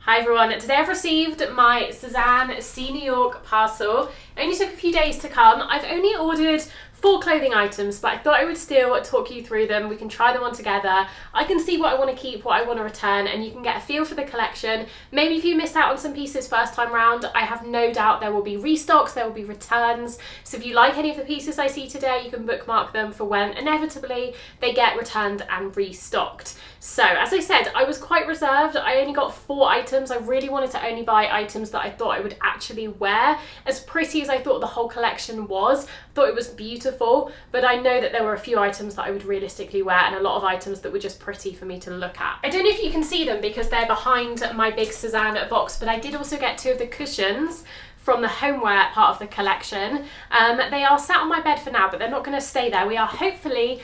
Hi everyone, today I've received my Sézane See New York parcel. It only took a few days to come. I've only ordered 4 clothing items, but I thought I would still talk you through them. We can try them on together. I can see what I want to keep, what I want to return, and you can get a feel for the collection. Maybe if you missed out on some pieces first time round, I have no doubt there will be restocks, there will be returns. So if you like any of the pieces I see today, you can bookmark them for when inevitably they get returned and restocked. So as I said, I was quite reserved. I only got 4 items. I really wanted to only buy items that I thought I would actually wear. As pretty as I thought the whole collection was, I thought it was beautiful, but I know that there were a few items that I would realistically wear and a lot of items that were just pretty for me to look at. I don't know if you can see them because they're behind my big Sézane box, but I did also get 2 of the cushions from the homeware part of the collection. They are sat on my bed for now, but they're not going to stay there. We are hopefully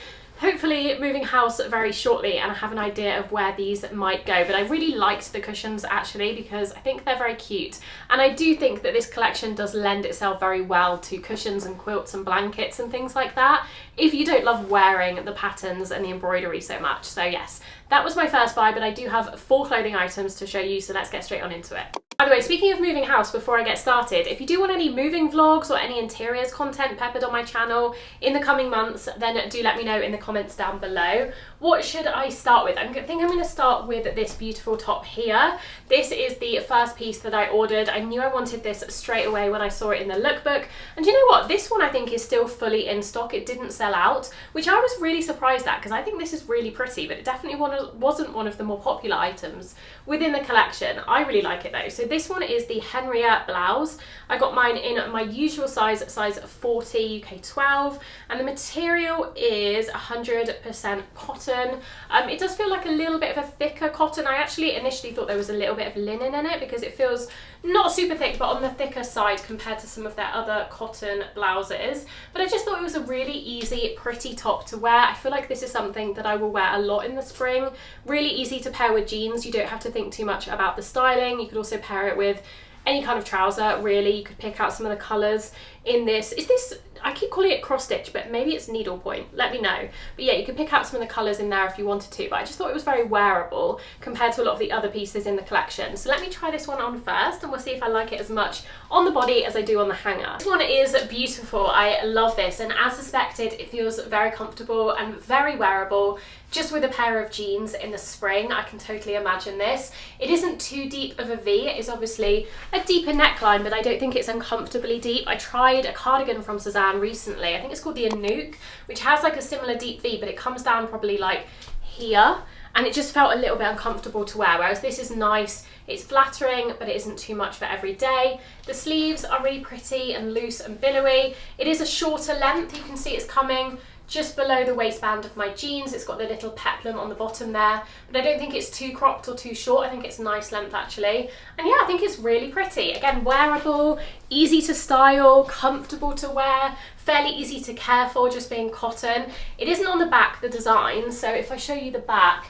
moving house very shortly, and I have an idea of where these might go, but I really liked the cushions actually because I think they're very cute, and I do think that this collection does lend itself very well to cushions and quilts and blankets and things like that if you don't love wearing the patterns and the embroidery so much. So yes, that was my first buy, but I do have 4 clothing items to show you, so let's get straight on into it. By the way, speaking of moving house, before I get started, if you do want any moving vlogs or any interiors content peppered on my channel in the coming months, then do let me know in the comments down below. What should I start with? I think I'm going to start with this beautiful top here. This is the first piece that I ordered. I knew I wanted this straight away when I saw it in the lookbook. And you know what? This one I think is still fully in stock. It didn't sell out, which I was really surprised at because I think this is really pretty, but it definitely wasn't one of the more popular items within the collection. I really like it though. So this one is the Henria blouse. I got mine in my usual size 40 UK 12, and the material is 100% cotton. It does feel like a little bit of a thicker cotton. I actually initially thought there was a little bit of linen in it because it feels not super thick, but on the thicker side compared to some of their other cotton blouses. But I just thought it was a really easy, pretty top to wear. I feel like this is something that I will wear a lot in the spring. Really easy to pair with jeans. You don't have to think too much about the styling. You could also pair it with any kind of trouser, really. You could pick out some of the colours in this. Is this, I keep calling it cross stitch, but maybe it's needlepoint, let me know. But yeah, you could pick out some of the colours in there if you wanted to, but I just thought it was very wearable compared to a lot of the other pieces in the collection. So let me try this one on first and we'll see if I like it as much on the body as I do on the hanger. This one is beautiful. I love this, and as suspected, it feels very comfortable and very wearable. Just with a pair of jeans in the spring, I can totally imagine this. It isn't too deep of a V. It is obviously a deeper neckline, but I don't think it's uncomfortably deep. I tried a cardigan from Sézane recently. I think it's called the Anouk, which has like a similar deep V, but it comes down probably like here, and it just felt a little bit uncomfortable to wear, whereas this is nice. It's flattering, but it isn't too much for every day. The sleeves are really pretty and loose and billowy. It is a shorter length. You can see it's coming just below the waistband of my jeans. It's got the little peplum on the bottom there, but I don't think it's too cropped or too short. I think it's a nice length actually. And yeah, I think it's really pretty. Again, wearable, easy to style, comfortable to wear, fairly easy to care for, just being cotton. It isn't on the back, the design, so if I show you the back,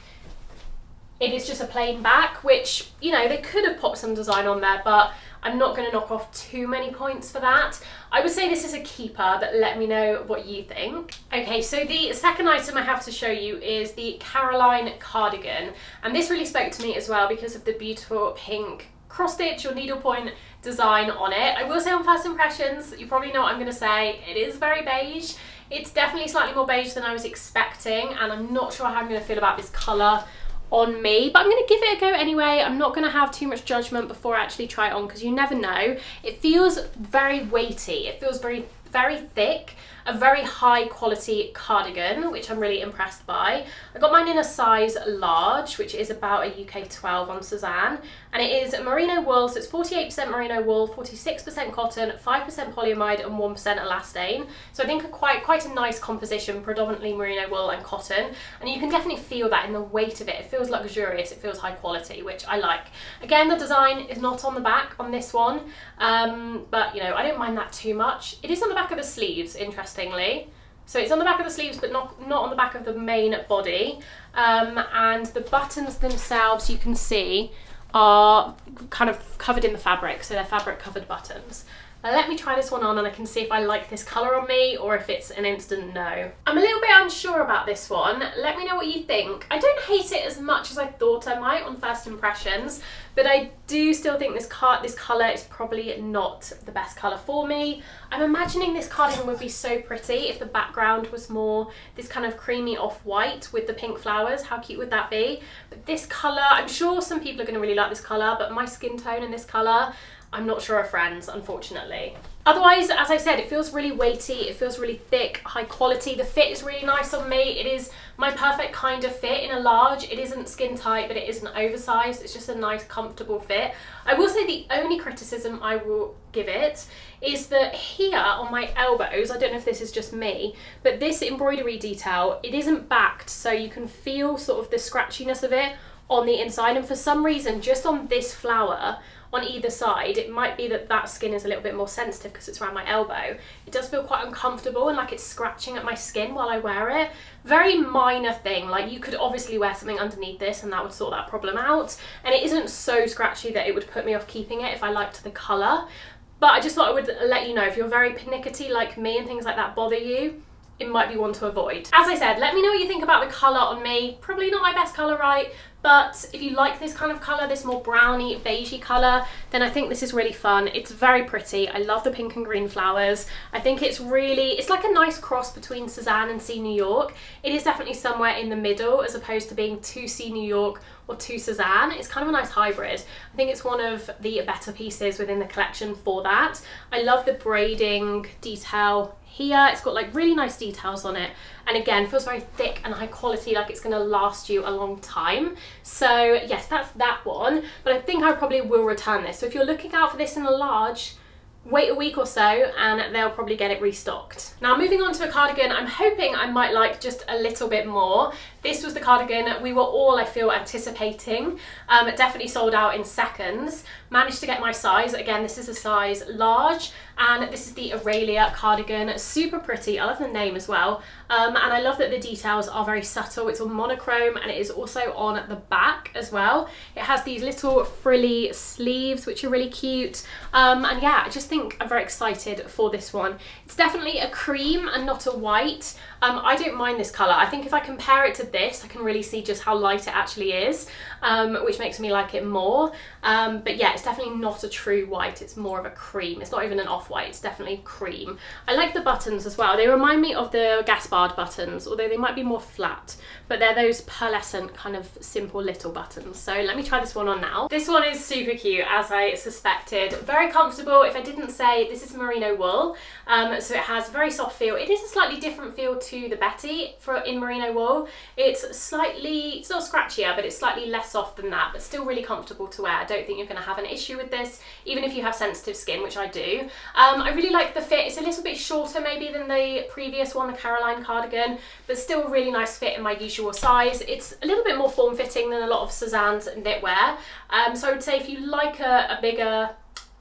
it is just a plain back, which, you know, they could have popped some design on there, but I'm not going to knock off too many points for that. I would say this is a keeper, but let me know what you think. Okay, so the second item I have to show you is the Caroline cardigan, and this really spoke to me as well because of the beautiful pink cross stitch or needlepoint design on it. I will say on first impressions, you probably know what I'm going to say, it is very beige. It's definitely slightly more beige than I was expecting, and I'm not sure how I'm going to feel about this colour on me, but I'm going to give it a go anyway. I'm not going to have too much judgment before I actually try it on because you never know. It feels very weighty. It feels very thick, a very high quality cardigan, which I'm really impressed by. I got mine in a size large, which is about a UK 12 on Sézane, and it is merino wool, so it's 48% merino wool, 46% cotton, 5% polyamide and 1% elastane. So I think quite a nice composition, predominantly merino wool and cotton, and you can definitely feel that in the weight of it. It feels luxurious, it feels high quality, which I like. Again, the design is not on the back on this one, but you know, I don't mind that too much. It is on the back of the sleeves, interestingly. So it's on the back of the sleeves, but not on the back of the main body. And the buttons themselves, you can see, are kind of covered in the fabric. So they're fabric covered buttons. Let me try this one on and I can see if I like this colour on me or if it's an instant no. I'm a little bit unsure about this one. Let me know what you think. I don't hate it as much as I thought I might on first impressions, but I do still think this colour is probably not the best colour for me. I'm imagining this cardigan would be so pretty if the background was more this kind of creamy off-white with the pink flowers. How cute would that be? But this colour, I'm sure some people are going to really like this colour, but my skin tone and this colour, I'm not sure are friends, unfortunately. Otherwise, as I said, it feels really weighty, it feels really thick, high quality. The fit is really nice on me. It is my perfect kind of fit in a large. It isn't skin tight, but it isn't oversized. It's just a nice, comfortable fit. I will say the only criticism I will give it is that here on my elbows, I don't know if this is just me, but this embroidery detail, it isn't backed, so you can feel sort of the scratchiness of it on the inside. And for some reason, just on this flower, on either side, it might be that that skin is a little bit more sensitive because it's around my elbow. It does feel quite uncomfortable and like it's scratching at my skin while I wear it. Very minor thing, like you could obviously wear something underneath this and that would sort that problem out. And it isn't so scratchy that it would put me off keeping it if I liked the colour. But I just thought I would let you know, if you're very pernickety like me and things like that bother you, it might be one to avoid. As I said, let me know what you think about the colour on me. Probably not my best colour, right? But if you like this kind of colour, this more browny, beigey colour, then I think this is really fun. It's very pretty. I love the pink and green flowers. I think it's like a nice cross between Sézane and C New York. It is definitely somewhere in the middle as opposed to being too C New York or too Sézane. It's kind of a nice hybrid. I think it's one of the better pieces within the collection for that. I love the braiding detail here. It's got like really nice details on it, and again feels very thick and high quality, like it's going to last you a long time. So yes, that's that one, but I think I probably will return this. So if you're looking out for this in a large, wait a week or so and they'll probably get it restocked. Now moving on to a cardigan I'm hoping I might like just a little bit more. This was the cardigan we were all, I feel, anticipating. It definitely sold out in seconds. Managed to get my size. Again, this is a size large, and this is the Aurelia cardigan. Super pretty. I love the name as well. And I love that the details are very subtle. It's on monochrome and it is also on the back as well. It has these little frilly sleeves which are really cute. And yeah, I just think I'm very excited for this one. It's definitely a cream and not a white. I don't mind this colour. I think if I compare it to this, I can really see just how light it actually is, which makes me like it more. But yeah, it's definitely not a true white. It's more of a cream. It's not even an off-white. It's definitely cream. I like the buttons as well. They remind me of the Gaspard buttons, although they might be more flat, but they're those pearlescent kind of simple little buttons. So let me try this one on now. This one is super cute, as I suspected. Very comfortable. If I didn't say, this is merino wool, so it has a very soft feel. It is a slightly different feel to the Betty in merino wool. It's not scratchier, but it's slightly less soft than that, but still really comfortable to wear. I don't think you're going to have an issue with this, even if you have sensitive skin, which I do. I really like the fit. It's a little bit shorter maybe than the previous one, the Caroline cardigan, but still a really nice fit in my usual size. It's a little bit more form-fitting than a lot of Sézane's knitwear. So I would say if you like a bigger,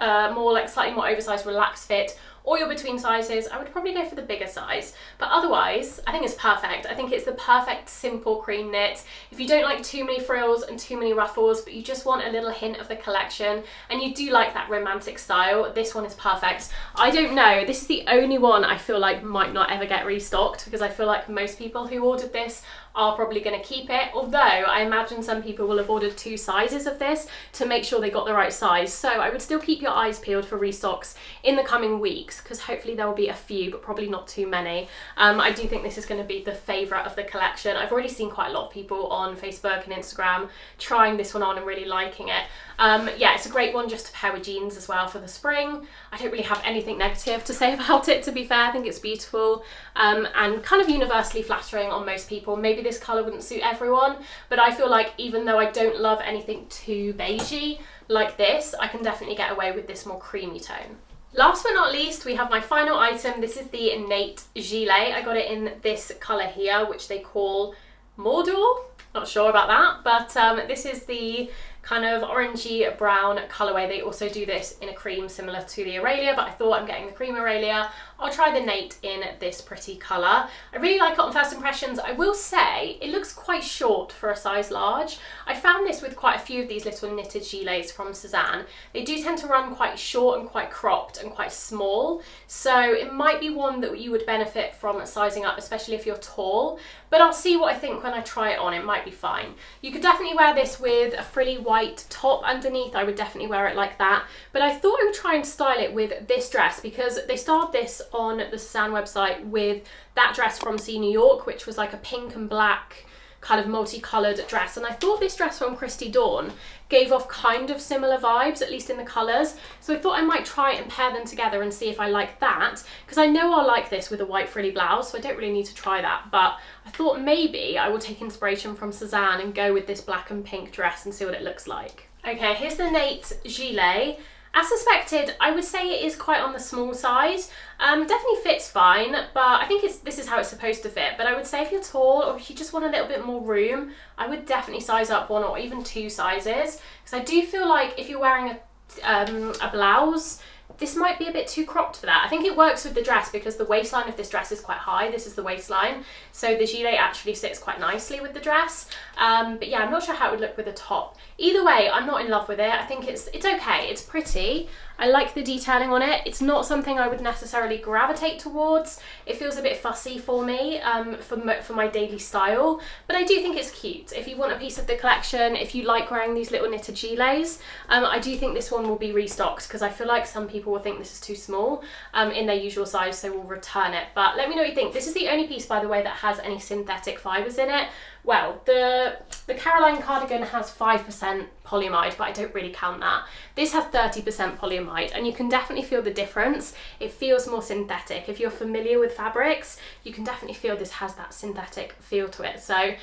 more like slightly more oversized relaxed fit, or you're between sizes, I would probably go for the bigger size. But otherwise, I think it's perfect. I think it's the perfect simple cream knit. If you don't like too many frills and too many ruffles, but you just want a little hint of the collection, and you do like that romantic style, this one is perfect. I don't know, this is the only one I feel like might not ever get restocked, because I feel like most people who ordered this are probably going to keep it, although I imagine some people will have ordered 2 sizes of this to make sure they got the right size. So I would still keep your eyes peeled for restocks in the coming weeks, because hopefully there will be a few, but probably not too many. I do think this is going to be the favourite of the collection. I've already seen quite a lot of people on Facebook and Instagram trying this one on and really liking it. Yeah, it's a great one just to pair with jeans as well for the spring. I don't really have anything negative to say about it, to be fair. I think it's beautiful and kind of universally flattering on most people. Maybe this colour wouldn't suit everyone, but I feel like even though I don't love anything too beigey like this, I can definitely get away with this more creamy tone. Last but not least, we have my final item. This is the Nate gilet. I got it in this colour here, which they call Mordor. Not sure about that, but this is the kind of orangey brown colourway. They also do this in a cream similar to the Aurelia, but I thought I'm getting the cream Aurelia. I'll try the Nate in this pretty colour. I really like it on first impressions. I will say it looks quite short for a size large. I found this with quite a few of these little knitted gilets from Sézane. They do tend to run quite short and quite cropped and quite small, so it might be one that you would benefit from sizing up, especially if you're tall, but I'll see what I think when I try it on. It might be fine. You could definitely wear this with a frilly white top underneath. I would definitely wear it like that, but I thought I would try and style it with this dress because they styled this on the Sézane website with that dress from New York, which was like a pink and black kind of multicoloured dress, and I thought this dress from Christy Dawn gave off kind of similar vibes, at least in the colours, so I thought I might try and pair them together and see if I like that, because I know I'll like this with a white frilly blouse, so I don't really need to try that, but I thought maybe I will take inspiration from Sézane and go with this black and pink dress and see what it looks like. Okay, here's the Nate gilet. As suspected, I would say it is quite on the small side. Definitely fits fine, but I think this is how it's supposed to fit. But I would say if you're tall or if you just want a little bit more room, I would definitely size up 1 or even 2 sizes. Because I do feel like if you're wearing a blouse, this might be a bit too cropped for that. I think it works with the dress because the waistline of this dress is quite high. This is the waistline, so the gilet actually sits quite nicely with the dress. But yeah, I'm not sure how it would look with a top. Either way, I'm not in love with it. I think it's okay. It's pretty. I like the detailing on it. It's not something I would necessarily gravitate towards. It feels a bit fussy for me for my daily style, but I do think it's cute. If you want a piece of the collection, if you like wearing these little knitted gilets, I do think this one will be restocked because I feel like some people will think this is too small in their usual size, so we'll return it. But let me know what you think. This is the only piece, by the way, that has any synthetic fibres in it. Well, the Caroline cardigan has 5% polyamide, but I don't really count that. This has 30% polyamide, and you can definitely feel the difference. It feels more synthetic. If you're familiar with fabrics, you can definitely feel this has that synthetic feel to it. So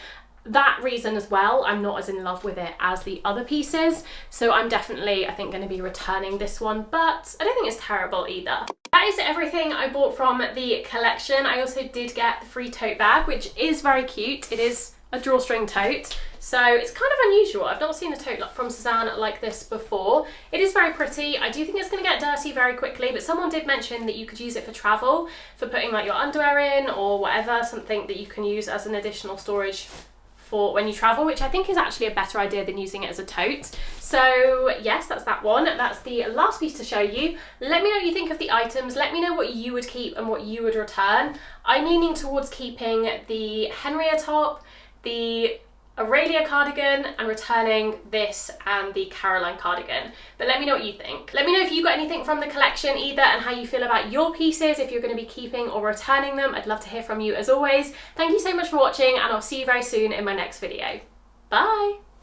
that reason as well, I'm not as in love with it as the other pieces. So I'm definitely, I think, going to be returning this one, but I don't think it's terrible either. That is everything I bought from the collection. I also did get the free tote bag, which is very cute. It is a drawstring tote, so it's kind of unusual. I've not seen a tote from Sézane like this before. It is very pretty. I do think it's going to get dirty very quickly, but someone did mention that you could use it for travel, for putting like your underwear in or whatever, something that you can use as an additional storage for when you travel, which I think is actually a better idea than using it as a tote. So yes, that's that one. That's the last piece to show you. Let me know what you think of the items. Let me know what you would keep and what you would return. I'm leaning towards keeping the Henria top, the Aurelia cardigan, and returning this and the Caroline cardigan. But let me know what you think. Let me know if you got anything from the collection either and how you feel about your pieces, if you're going to be keeping or returning them. I'd love to hear from you as always. Thank you so much for watching, and I'll see you very soon in my next video. Bye!